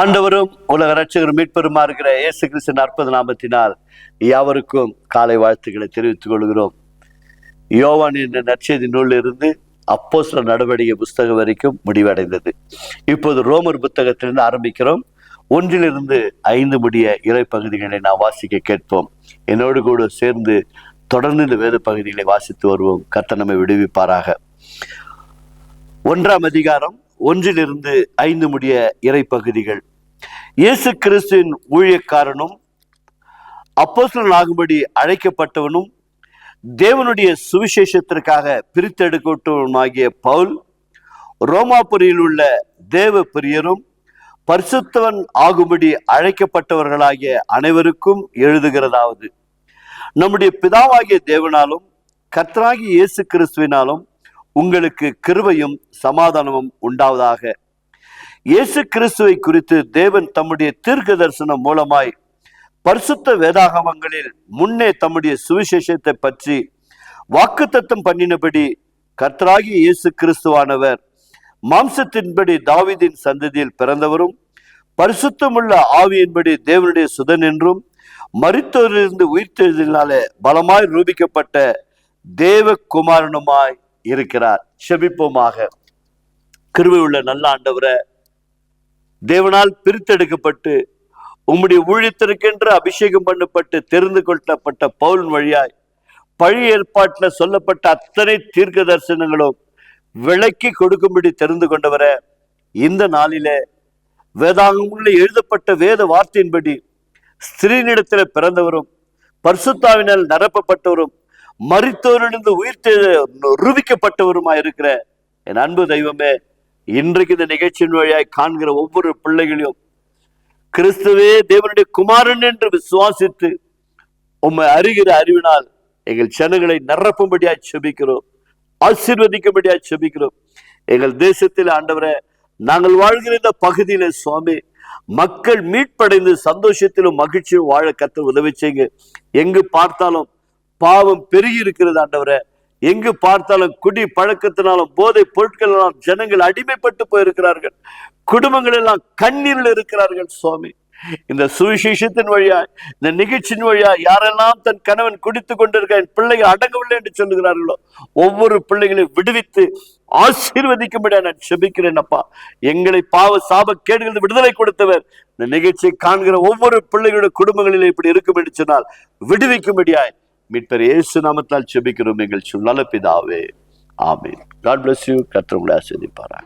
ஆண்டவரும் உலக ரட்சகரும் மீட்பெருமா இருக்கிற இயேசு கிறிஸ்து அற்புத நாமத்தினால் யாவருக்கும் காலை வாழ்த்துக்களை தெரிவித்துக் கொள்கிறோம். யோவான் என்ற நற்செய்தி நூலில் இருந்து அப்போஸ்தலர் நடவடிக்கை புஸ்தகம் வரைக்கும் முடிவடைந்தது. இப்போது ரோமர் புத்தகத்திலிருந்து ஆரம்பிக்கிறோம். 1 முடிய இறை பகுதிகளை நாம் வாசிக்க கேட்போம். என்னோடு கூட சேர்ந்து தொடர்ந்து இந்த வேத பகுதிகளை வாசித்து வருவோம். கர்த்தர் நம்மை விடுவிப்பாராக. 1 அதிகாரம் 1 முடிய இறை பகுதிகள். இயேசு கிறிஸ்துவின் ஊழியக்காரனும் அப்போஸ்தலனாகும்படி அழைக்கப்பட்டவனும் தேவனுடைய சுவிசேஷத்திற்காக பிரித்தெடுக்கப்பட்டவனுமாகிய பவுல், ரோமாபுரியில் உள்ள தேவ பிரியரும் பரிசுத்தவன் ஆகும்படி அழைக்கப்பட்டவர்களாகிய அனைவருக்கும் எழுதுகிறதாவது, நம்முடைய பிதாவாகிய தேவனாலும் கர்த்தராகிய இயேசு கிறிஸ்துவினாலும் உங்களுக்கு கிருபையும் சமாதானமும் உண்டாவதாக. இயேசு கிறிஸ்துவை குறித்து தேவன் தம்முடைய தீர்க்க தரிசனம் மூலமாய் பரிசுத்த வேதாகமங்களில் முன்னே தம்முடைய சுவிசேஷத்தை பற்றி வாக்குத்தத்தம் பண்ணினபடி கர்த்தராகிய இயேசு கிறிஸ்துவானவர் மாம்சத்தின்படி தாவீதின் சந்ததியில் பிறந்தவரும் பரிசுத்தமுள்ள ஆவியின்படி தேவனுடைய சுதன் என்றும் மரித்தோரிலிருந்து உயிர்த்தெழுதலினாலே பலமாய் ரூபிக்கப்பட்ட தேவகுமாரனுமாய் இருக்கிறார். செபிப்போமாக. கிருபை உள்ள நல்ல ஆண்டவரே, தேவனால் பிரித்தெடுக்கப்பட்டு உம்முடைய ஊழியத்திற்கென்று அபிஷேகம் பண்ணப்பட்டு தெரிந்து கொள்ளப்பட்ட பவுல் வழியாய் பழைய ஏற்பாட்டில் சொல்லப்பட்ட அத்தனை தீர்க்க தரிசனங்களும் விளக்கி கொடுக்கும்படி தெரிந்து கொண்டவர, இந்த நாளிலே வேதாகமங்களில் எழுதப்பட்ட வேத வார்த்தையின்படி ஸ்திரீனிடத்தில் பிறந்தவரும் பரிசுத்தாவினால் நிரப்பப்பட்டவரும் மரித்தோரிலிருந்து உயிர்த்து ரூபிக்கப்பட்டவருமா இருக்கிற என் அன்பு தெய்வமே, இன்றைக்கு இந்த நிகழ்ச்சியின் வழியாய் காண்கிற ஒவ்வொரு பிள்ளைகளையும் கிறிஸ்துவே தேவனுடைய குமாரன் என்று விசுவாசித்து உம்மை அறிகிற அறிவினால் எங்கள் ஜனங்களை நிரப்பும்படியாய் செபிக்கிறோம், ஆசீர்வதிக்கும்படியாய் செபிக்கிறோம். எங்கள் தேசத்தில் ஆண்டவரே, நாங்கள் வாழ்கிற இந்த பகுதியில சுவாமி, மக்கள் மீட்படைந்து சந்தோஷத்திலும் மகிழ்ச்சியும் வாழ கர்த்தர் உதவி செய்யுங்க. எங்கு பார்த்தாலும் பாவம் பெருகி இருக்கிறது ஆண்டவரே. எங்கு பார்த்தாலும் குடி பழக்கத்தினாலும் போதை பொருட்களாலும் ஜனங்கள் அடிமைப்பட்டு போயிருக்கிறார்கள். குடும்பங்கள் எல்லாம் கண்ணீரில் இருக்கிறார்கள் சுவாமி. இந்த சுவிசேஷத்தின் வழியா, இந்த நிகழ்ச்சியின் வழியா யாரெல்லாம் தன் கணவன் குடித்து கொண்டிருக்க என் பிள்ளைகள் அடங்கவில்லை என்று சொல்லுகிறார்களோ, ஒவ்வொரு பிள்ளைகளையும் விடுவித்து ஆசீர்வதிக்கும்படியா நான் செபிக்கிறேன் அப்பா. எங்களை பாவ சாப கேடுகள் விடுதலை கொடுத்தவர் இந்த நிகழ்ச்சியை காண்கிற ஒவ்வொரு பிள்ளைகளுடைய குடும்பங்களில் இப்படி இருக்கும் என்று சொன்னால் விடுவிக்கும்படியாய் மீட்பர் இயேசு நாமத்தால் செபிக்கிறோம் எங்கள் நல்ல பிதாவே, ஆமென். God bless you. கர்த்தர் உங்களை ஆசீர்வதிப்பாராக.